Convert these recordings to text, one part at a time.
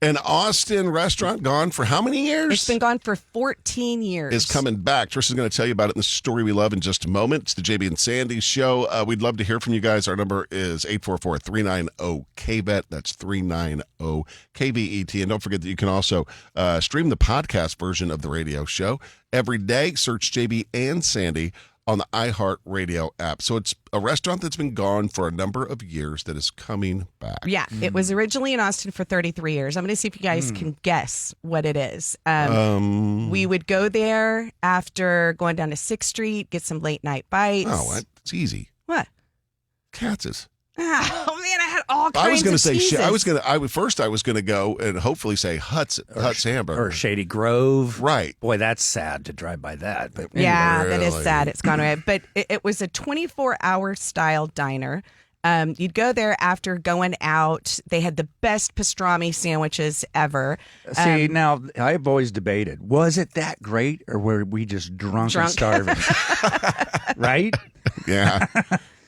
An Austin restaurant gone for how many years? It's been gone for 14 years. It's coming back. Tricia's going to tell you about it in the story we love in just a moment. It's the JB and Sandy show. We'd love to hear from you guys. Our number is 844-390-KVET. That's 390-KVET. And don't forget that you can also stream the podcast version of the radio show every day. Search JB and Sandy on the iHeartRadio app. So it's a restaurant that's been gone for a number of years that is coming back. Yeah, it was originally in Austin for 33 years. I'm going to see if you guys can guess what it is. We would go there after going down to 6th Street, get some late night bites. Oh, it's easy. What? Katz's. Oh man, I had all kinds I was going to of say cheeses. I was going to go and hopefully say Hutt's Hamburger or Shady Grove. Right. Boy, that's sad to drive by that. But yeah, really? That is sad. It's gone away. But it was a 24-hour style diner. You'd go there after going out. They had the best pastrami sandwiches ever. See, now I've always debated: was it that great, or were we just drunk. and starving? Right? Yeah,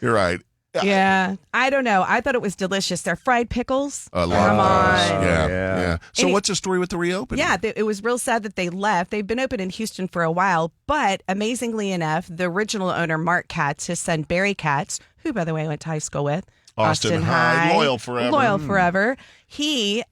you're right. Yeah, I don't know. I thought it was delicious. Their fried pickles. I love Come on. Yeah. So what's the story with the reopening? Yeah, it was real sad that they left. They've been open in Houston for a while, but amazingly enough, the original owner, Mark Katz, his son, Barry Katz, who, by the way, I went to high school with. Austin High. Loyal forever. He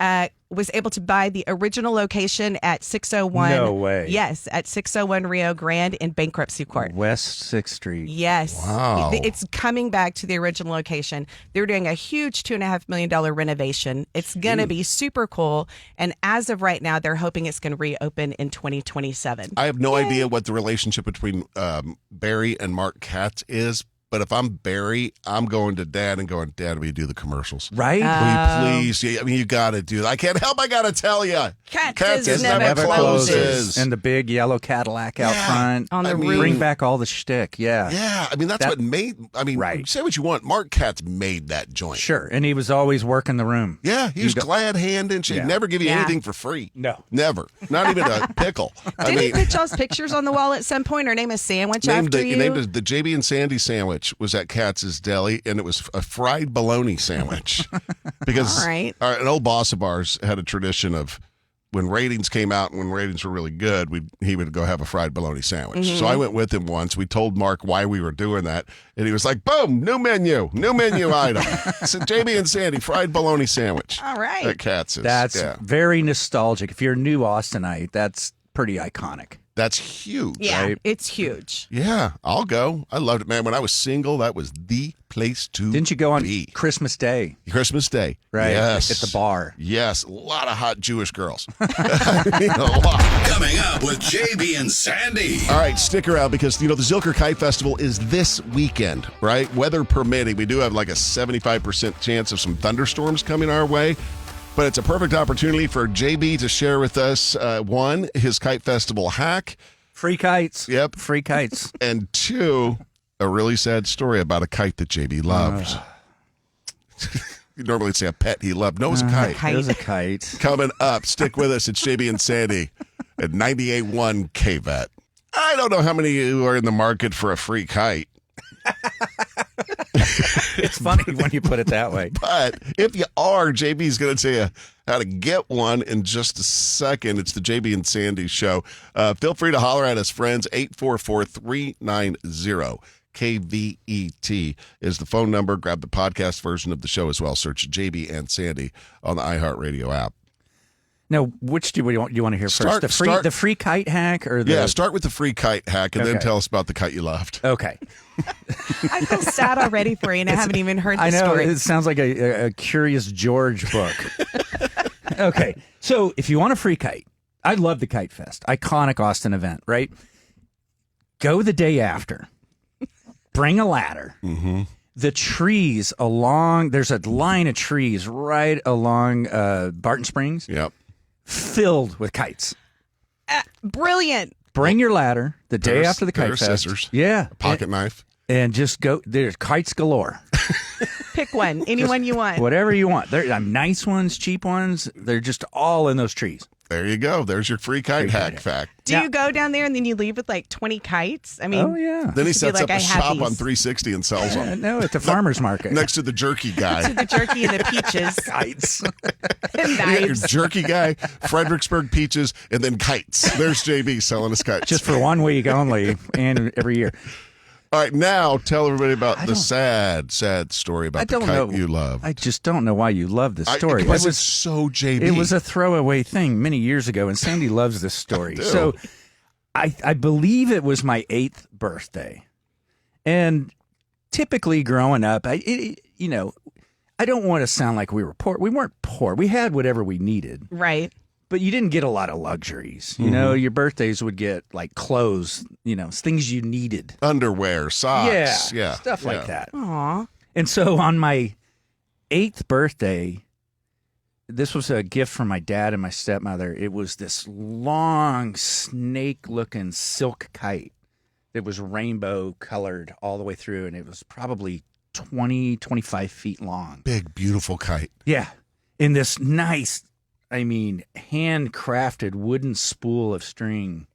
was able to buy the original location at 601. No way. Yes, at 601 Rio Grande in bankruptcy court. West 6th Street. Yes. Wow. It's coming back to the original location. They're doing a huge $2.5 million renovation. It's going to be super cool. And as of right now, they're hoping it's going to reopen in 2027. I have no idea what the relationship between Barry and Mark Katz is. But if I'm Barry, I'm going to Dad and going, Dad, will you do the commercials? Right? Please. I mean, you got to do that. I can't help. I got to tell you. Katz's never closes. And the big yellow Cadillac out front. On the roof. Bring back all the shtick. Yeah. Yeah. I mean, that's what made, right. Say what you want. Mark Katz made that joint. Sure. And he was always working the room. Yeah. He was glad-handed. She'd never give you anything for free. No. Never. Not even a pickle. Did he put y'all's pictures on the wall at some point or name a sandwich after you? Named the JB and Sandy sandwich was at Katz's Deli, and it was a fried bologna sandwich. Because an old boss of ours had a tradition of when ratings came out and when ratings were really good, he would go have a fried bologna sandwich. So I went with him once. We told Mark why we were doing that, and he was like, boom, new menu item. So JB and Sandy, fried bologna sandwich. All right. At Katz's. That's very nostalgic. If you're a new Austinite, that's pretty iconic. That's huge. Yeah, right? It's huge. Yeah, I'll go. I loved it, man. When I was single, that was the place to Didn't you go on be. Christmas Day? Christmas Day. Right. Yes. At the bar. Yes. A lot of hot Jewish girls. I mean, a lot. Coming up with JB and Sandy. All right, stick around because, the Zilker Kite Festival is this weekend, right? Weather permitting. We do have like a 75% chance of some thunderstorms coming our way. But it's a perfect opportunity for JB to share with us, one, his Kite Festival hack. Free kites. Yep. Free kites. And two, a really sad story about a kite that JB loved. You normally say a pet he loved. No, it was a kite. It was a kite. Coming up, stick with us. It's JB and Sandy at 98.1 KVET. I don't know how many of you are in the market for a free kite. It's funny when you put it that way. But if you are, JB's going to tell you how to get one in just a second. It's the JB and Sandy show. Feel free to holler at us, friends. 844-390-KVET is the phone number. Grab the podcast version of the show as well. Search JB and Sandy on the iHeartRadio app. Now, which do you want to hear first? The free kite hack or the... Yeah, start with the free kite hack and then tell us about the kite you loved. Okay. I feel sad already for you, and I haven't even heard the I know, story. it sounds like a Curious George book. Okay, so if you want a free kite, I love the Kite Fest. Iconic Austin event, right? Go the day after. Bring a ladder. Mm-hmm. The trees there's a line of trees right along Barton Springs. Yep. Filled with kites. Brilliant. Bring your ladder the day after the Kite Fest. Scissors. Yeah. A pocket knife. And just go. There's kites galore. Pick one. Anyone you want. Whatever you want. There are nice ones, cheap ones. They're just all in those trees. There you go. There's your free kite hack fact. Do you go down there and then you leave with like 20 kites? I mean, oh, yeah. Then he sets up a shop on 360 and sells them. No, at the farmer's market. Next to the jerky guy. to the jerky and the peaches. Kites. And You got your knives. jerky guy, Fredericksburg peaches, and then kites. There's JB selling his kites. Just for 1 week only and every year. All right, now tell everybody about the sad story about the kite you love. I just don't know why you love this story. Because it's so JB. It was a throwaway thing many years ago, and Sandy loves this story. So I believe it was my 8th birthday. And typically growing up, I don't want to sound like we were poor. We weren't poor. We had whatever we needed. Right. But you didn't get a lot of luxuries. You know, your birthdays would get like clothes, things you needed. Underwear, socks. Yeah. Stuff like that. Aw. And so on my 8th birthday, this was a gift from my dad and my stepmother. It was this long snake-looking silk kite that was rainbow colored all the way through, and it was probably 20, 25 feet long. Big, beautiful kite. Yeah. In this nice, handcrafted wooden spool of string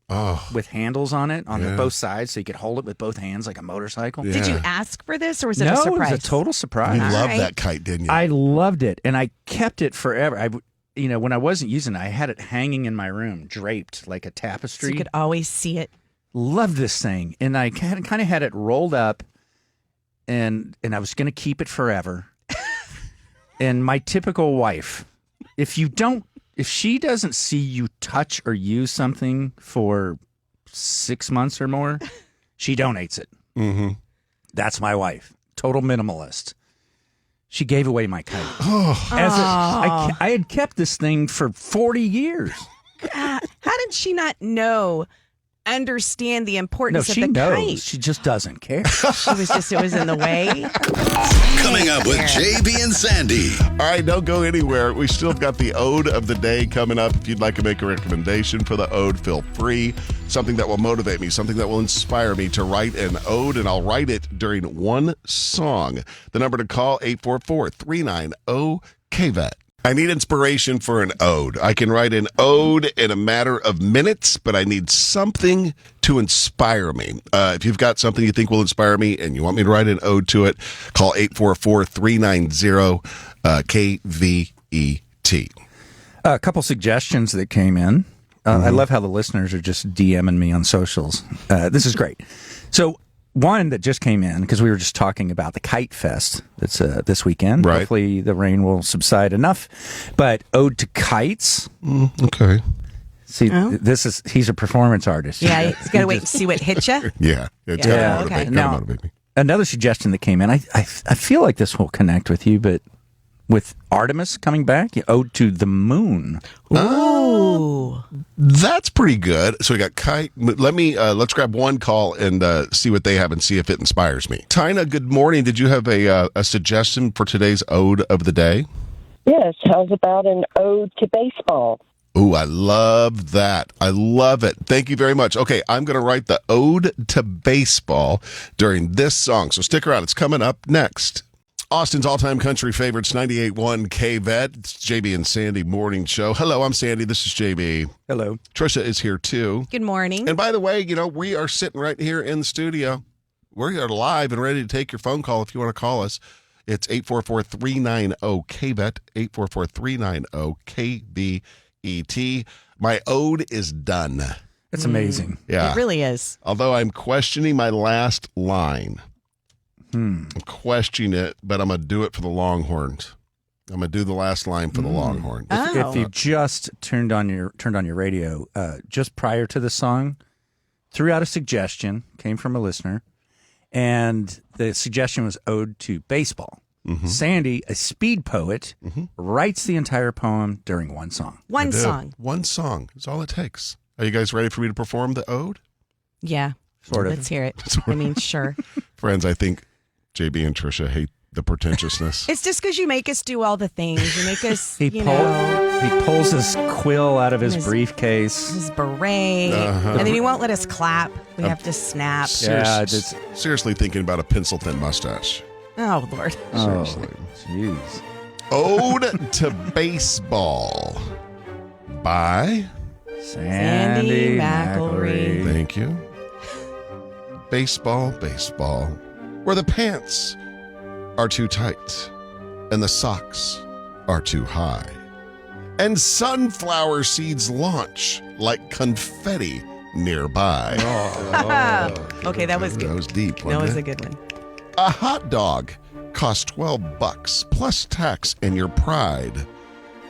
with handles on it on both sides so you could hold it with both hands like a motorcycle. Yeah. Did you ask for this or was it No, a surprise? it was a total surprise. You loved right. that kite, didn't you? I loved it, and I kept it forever. When I wasn't using it, I had it hanging in my room, draped like a So tapestry. you could always see it. Loved this thing, and I kind of had it rolled up, and I was going to keep it forever. And my typical wife, if she doesn't see you touch or use something for 6 months or more, she donates it. Mm-hmm. That's my wife, total minimalist. She gave away my kite. I had kept this thing for 40 years. How did she not understand the No, importance she of the knows. kite? She just doesn't care. It was in the way. Coming up with JB and Sandy. All right, don't go anywhere. We still have got the ode of the day coming up. If you'd like to make a recommendation for the ode, feel free. Something that will motivate me, something that will inspire me to write an ode, and I'll write it during one song. The number to call, 844-390-KVET. I need inspiration for an ode. I can write an ode in a matter of minutes, but I need something to inspire me. If you've got something you think will inspire me and you want me to write an ode to it, call 844-390-KVET. A couple suggestions that came in. I love how the listeners are just DMing me on socials. This is great. So one that just came in, because we were just talking about the Kite Fest that's this weekend. Right. Hopefully the rain will subside enough. But Ode to Kites. Okay. See, he's a performance artist. Yeah, he's got to wait and see what hits you. Yeah. It's Yeah, gotta okay. motivate me. Another suggestion that came in, I feel like this will connect with you, but with Artemis coming back, Ode to the Moon. Ooh. That's pretty good. So we got Kite. Let's grab one call and see what they have and see if it inspires me. Tina, good morning. Did you have a suggestion for today's ode of the day? Yes, how's about an ode to baseball? Ooh, I love that. I love it. Thank you very much. Okay, I'm going to write the ode to baseball during this song. So stick around. It's coming up next. Austin's all-time country favorites, 98.1 KVET. It's JB and Sandy morning show. Hello, I'm Sandy. This is JB. Hello. Tricia is here, too. Good morning. And by the way, we are sitting right here in the studio. We're here live and ready to take your phone call if you want to call us. It's 844-390-KVET, 844-390-KVET. My ode is done. That's amazing. Yeah. It really is. Although I'm questioning my last line. I'm questioning it, but I'm going to do it for the Longhorns. I'm going to do the last line for the Longhorns. Oh. If you just turned on your radio, just prior to the song, threw out a suggestion, came from a listener, and the suggestion was Ode to Baseball. Mm-hmm. Sandy, a speed poet, writes the entire poem during one song. One song. One song is all it takes. Are you guys ready for me to perform the ode? Yeah. Sort of. Let's hear it. I mean, sure. Friends, I think JB and Tricia hate the pretentiousness. It's just because you make us do all the things. You make us, He pulls his quill out of his His- briefcase. his beret, and then he won't let us clap. We have to snap. Seriously thinking about a pencil-thin mustache. Oh, Lord. Oh, jeez. Ode to baseball. by Sandy McElroy. Thank you. Baseball, baseball, where the pants are too tight and the socks are too high. And sunflower seeds launch like confetti nearby. Okay, that was good. That was deep. That was Wasn't a it? good one. A hot dog costs $12 plus tax and your pride.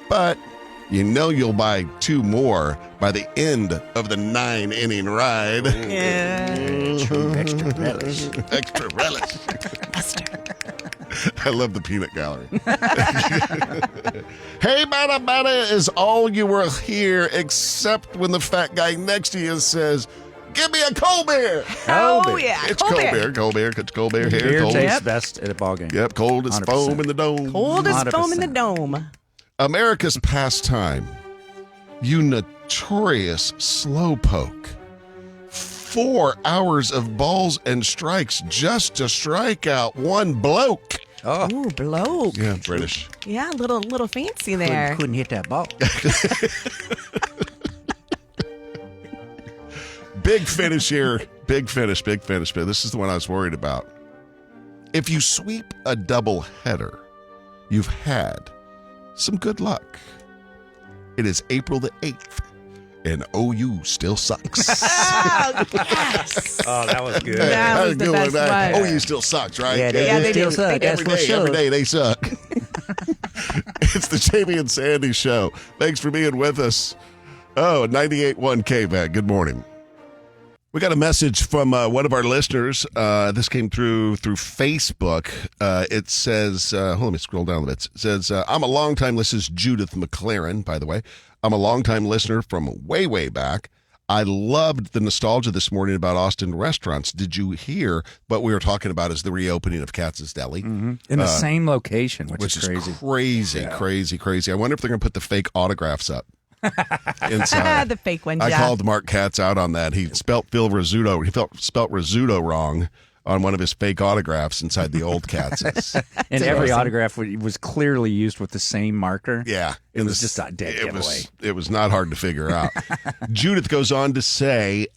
But you know you'll buy 2 more by the end of the 9-inning ride. Yeah. Extra relish. Extra relish. I love the peanut gallery. Hey, bada bada is all you will hear except when the fat guy next to you says, give me a cold beer. Oh, yeah. It's cold beer. It's cold beer here. Beer Cold. tastes best at a ball game. Yep, cold as 100%. foam in the dome. Cold as foam in the 100%. dome. America's pastime. You notorious slowpoke. 4 hours of balls and strikes just to strike out one bloke. Oh, Ooh, bloke. Yeah, British. Yeah, little fancy there. couldn't hit that ball. Big finish here. Big finish. But this is the one I was worried about. If you sweep a double header, you've had some good luck. It is April the 8th, and OU still sucks. Oh, yes. Oh, that was good. That was the best one. OU still sucks, right? Yeah, they do. still suck. That's for sure. Every day they suck. It's the Jamie and Sandy Show. Thanks for being with us. Oh, 98.1 K-Bag. Good morning. We got a message from one of our listeners. This came through Facebook. It says, let me scroll down a bit. It says, I'm a longtime listener. This is Judith McLaren, by the way. I'm a longtime listener from way, way back. I loved the nostalgia this morning about Austin restaurants. Did you hear what we were talking about is the reopening of Katz's Deli? Mm-hmm. In the same location, which is crazy. Crazy. I wonder if they're going to put the fake autographs up. Inside. The fake ones. I Yeah. called Mark Katz out on that. He spelt risotto. He spelt risotto wrong on one of his fake autographs inside the old Katz's. And every autograph was clearly used with the same marker. Yeah, It was just a dead giveaway. It was not hard to figure out. Judith goes on to say,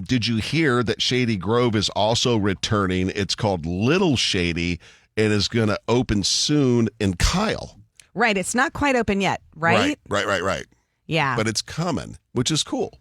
did you hear that Shady Grove is also returning? It's called Little Shady and is going to open soon in Kyle. Right. It's not quite open yet, right? Right. Yeah. But it's coming, which is cool.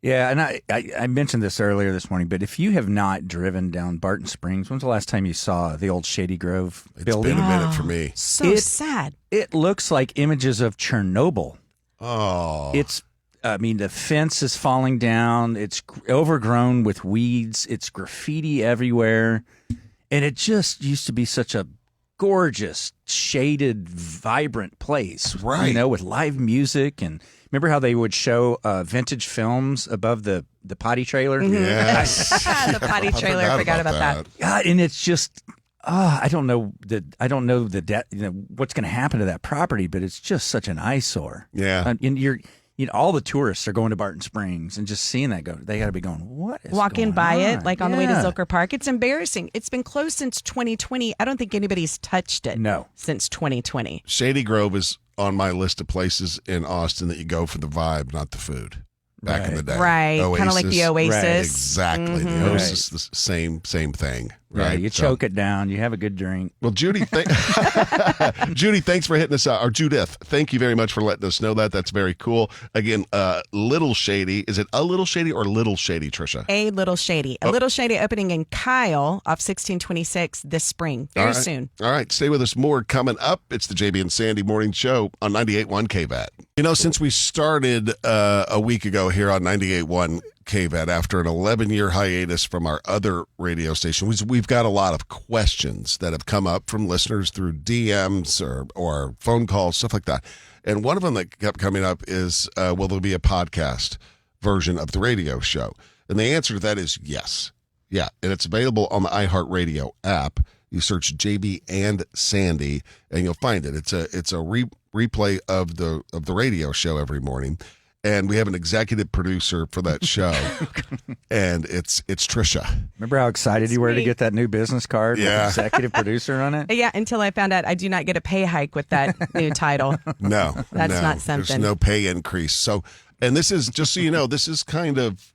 Yeah, and I mentioned this earlier this morning, but if you have not driven down Barton Springs, when's the last time you saw the old Shady Grove building? It's been a minute for me. So sad. It looks like images of Chernobyl. Oh. The fence is falling down. It's overgrown with weeds. It's graffiti everywhere. And it just used to be such a gorgeous, shaded, vibrant place. Right. With live music. And remember how they would show vintage films above the potty trailer? Yes. The potty trailer. I forgot about that. God, and it's just, I don't know what's going to happen to that property, but it's just such an eyesore. Yeah. And all the tourists are going to Barton Springs and just seeing that they got to be going, what is Walking going by on? it, like on the way to Zilker Park. It's embarrassing. It's been closed since 2020. I don't think anybody's touched it since 2020. Shady Grove is on my list of places in Austin that you go for the vibe, not the food. Back in the day. Right. Kind of like the Oasis. Right. Exactly. The Oasis, the same thing. Yeah, Right. you choke it down. You have a good drink. Well, Judy, Judy, thanks for hitting us out. Or Judith, thank you very much for letting us know that. That's very cool. Again, Little Shady. Is it a Little Shady or Little Shady, Tricia? A Little Shady. A Little Shady opening in Kyle off 1626 this spring. Very soon. All right. Stay with us. More coming up. It's the JB and Sandy Morning Show on 98.1 KVAT. Since we started a week ago here on 98.1 KVAT, after an 11-year hiatus from our other radio station, we've got a lot of questions that have come up from listeners through DMs or phone calls, stuff like that. And one of them that kept coming up is, will there be a podcast version of the radio show? And the answer to that is yes. Yeah, and it's available on the iHeartRadio app. You search JB and Sandy, and you'll find it. It's a replay of the radio show every morning, and we have an executive producer for that show, and it's Tricia. Remember how excited you were to get that new business card with executive producer on it? Yeah, until I found out I do not get a pay hike with that new title. No, That's not something. There's no pay increase. So And this is, just so you know, this is kind of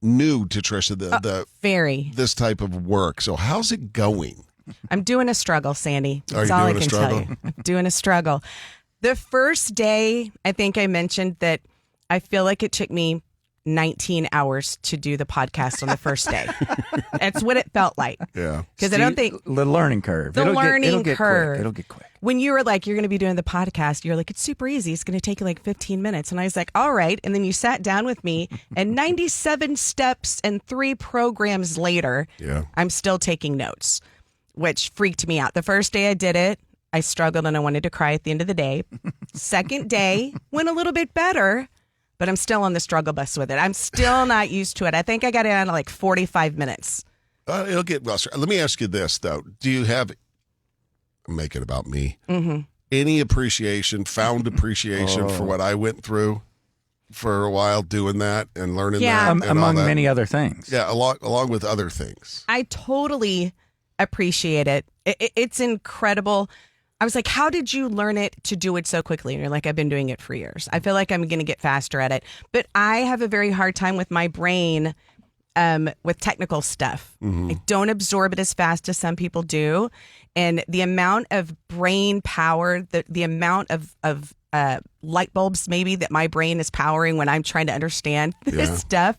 new to Tricia, very. This type of work. So how's it going? I'm doing a struggle, Sandy. That's Are all you I doing can a tell struggle? you. I'm doing a struggle. The first day, I think I mentioned that I feel like it took me 19 hours to do the podcast on the first day. That's what it felt like. Yeah. Because I don't think the learning curve. it'll get curve. quick. It'll get quick. When you were like, you're going to be doing the podcast, you're like, it's super easy. It's going to take you like 15 minutes. And I was like, all right. And then you sat down with me, and 97 steps and 3 programs later, I'm still taking notes, which freaked me out. The first day I did it, I struggled and I wanted to cry at the end of the day. Second day went a little bit better, but I'm still on the struggle bus with it. I'm still not used to it. I think I got it down to like 45 minutes. It'll get well. Let me ask you this, though. Do you have, make it about me, any appreciation, found appreciation for what I went through for a while doing that and learning that? And among that? many other things. Yeah, along with other things. I totally appreciate it. It's incredible. I was like, how did you learn it to do it so quickly? And you're like, I've been doing it for years. I feel like I'm going to get faster at it. But I have a very hard time with my brain with technical stuff. I don't absorb it as fast as some people do. And the amount of brain power, the amount of light bulbs maybe that my brain is powering when I'm trying to understand this stuff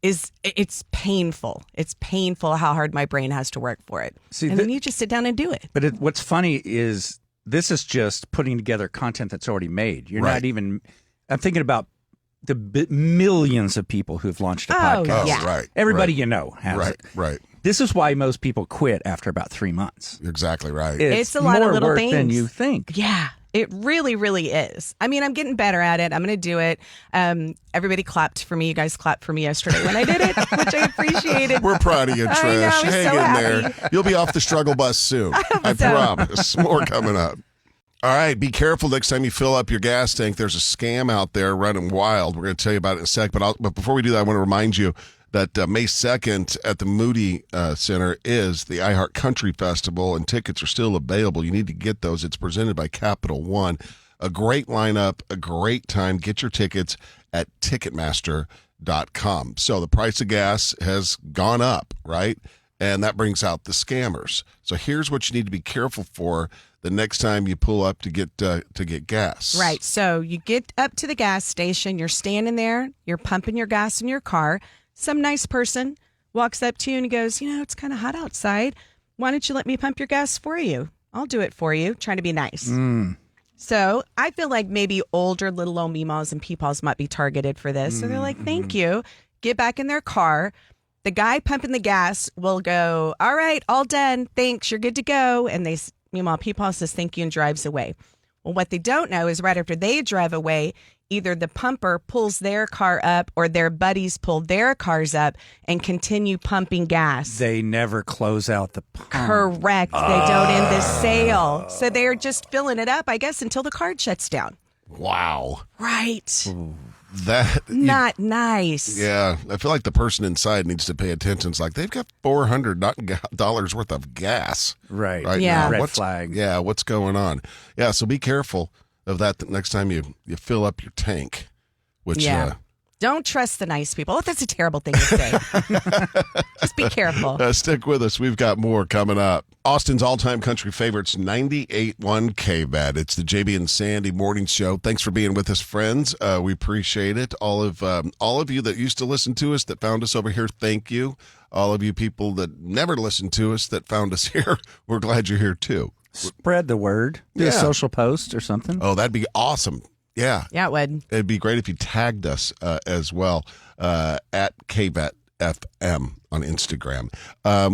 it's painful. It's painful how hard my brain has to work for it. And then you just sit down and do it. But what's funny is this is just putting together content that's already made. You're not even, I'm thinking about the millions of people who've launched a podcast. Yeah. Right. Everybody you know has it. Right. This is why most people quit after about 3 months. You're exactly right. It's a lot of more little work things than you think. Yeah. It really, really is. I mean, I'm getting better at it. I'm going to do it. Everybody clapped for me. You guys clapped for me yesterday when I did it, which I appreciated. We're proud of you, Trish. I know, I'm Hang so in happy. there. You'll be off the struggle bus soon. I promise. More coming up. All right, be careful next time you fill up your gas tank. There's a scam out there running wild. We're going to tell you about it in a sec. But before we do that, I want to remind you that May 2nd at the Moody Center is the iHeart Country Festival, and tickets are still available. You need to get those. It's presented by Capital One. A great lineup, a great time. Get your tickets at Ticketmaster.com. So the price of gas has gone up, right? And that brings out the scammers. So here's what you need to be careful for the next time you pull up to get gas. Right. So you get up to the gas station, you're standing there, you're pumping your gas in your car. Some nice person walks up to you and he goes, it's kind of hot outside. Why don't you let me pump your gas for you? I'll do it for you. Trying to be nice. So I feel like maybe older little old meemaws and peepaws might be targeted for this. So they're like, thank you. Get back in their car. The guy pumping the gas will go, all right, all done. Thanks. You're good to go. And meanwhile, peepaw says thank you and drives away. Well, what they don't know is right after they drive away, either the pumper pulls their car up or their buddies pull their cars up and continue pumping gas. They never close out the pump. Correct. They don't end the sale. So they're just filling it up, I guess, until the card shuts down. Wow. Right. Not nice. Yeah. I feel like the person inside needs to pay attention. It's like they've got $400 worth of gas. Right. Yeah. Now. Red flag. Yeah. What's going on? Yeah. So be careful of that the next time you fill up your tank. Which, don't trust the nice people. Oh, that's a terrible thing to say. Just be careful. Stick with us. We've got more coming up. Austin's all-time country favorites, 98.1 KBAT. It's the JB and Sandy Morning Show. Thanks for being with us, friends. We appreciate it. All of you that used to listen to us, that found us over here, thank you. All of you people that never listened to us, that found us here, we're glad you're here too. Spread the word. Do a social post or something. Oh, that'd be awesome. Yeah. Yeah, it would. It'd be great if you tagged us as well at KBAT FM on Instagram.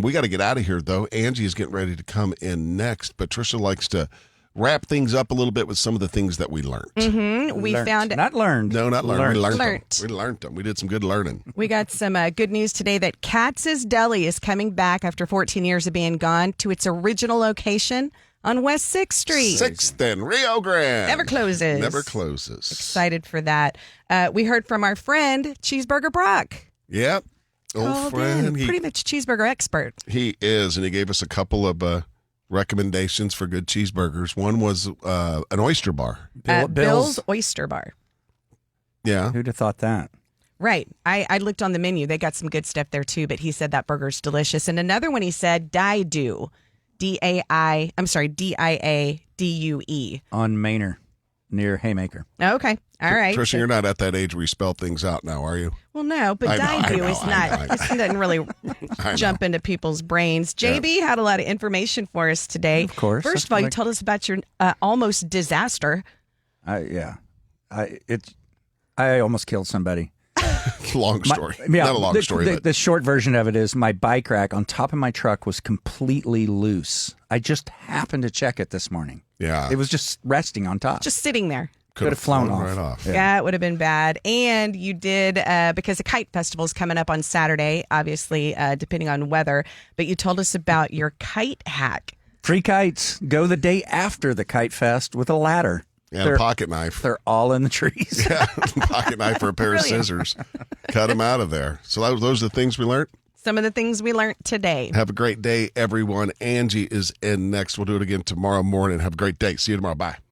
We got to get out of here, though. Angie is getting ready to come in next, but Tricia likes to wrap things up a little bit with some of the things that we learned. We found Not learned. No, not learned. Learned. We learned them. We did some good learning. We got some good news today that Katz's Deli is coming back after 14 years of being gone to its original location on West 6th Street. 6th and Rio Grande. Never closes. Never closes. Excited for that. We heard from our friend, Cheeseburger Brock. Yep. Old Called friend. in. Pretty much cheeseburger expert. He is, and he gave us a couple of recommendations for good cheeseburgers. One was an oyster bar. Bill's Oyster Bar. Yeah. Who'd have thought that? Right. I looked on the menu. They got some good stuff there too, but he said that burger's delicious. And another one he said, Diadue. Diadue. On Manor, near Haymaker. Okay. All right. Tricia, you're not at that age where you spell things out now, are you? Well, no, but Diadue is not. This doesn't really jump into people's brains. JB had a lot of information for us today. Of course. First of all, you told us about your almost disaster. I almost killed somebody. Long story. Not a long story. But the short version of it is my bike rack on top of my truck was completely loose. I just happened to check it this morning. Yeah. It was just resting on top. Just sitting there. Could have flown off. Right off. Yeah, it would have been bad. And you did, because the kite festival is coming up on Saturday, obviously, depending on weather, but you told us about your kite hack. Free kites. Go the day after the kite fest with a ladder. And a pocket knife. They're all in the trees. Yeah, pocket knife or a pair of scissors. Cut them out of there. So those are the things we learned. Some of the things we learned today. Have a great day, everyone. Angie is in next. We'll do it again tomorrow morning. Have a great day. See you tomorrow. Bye.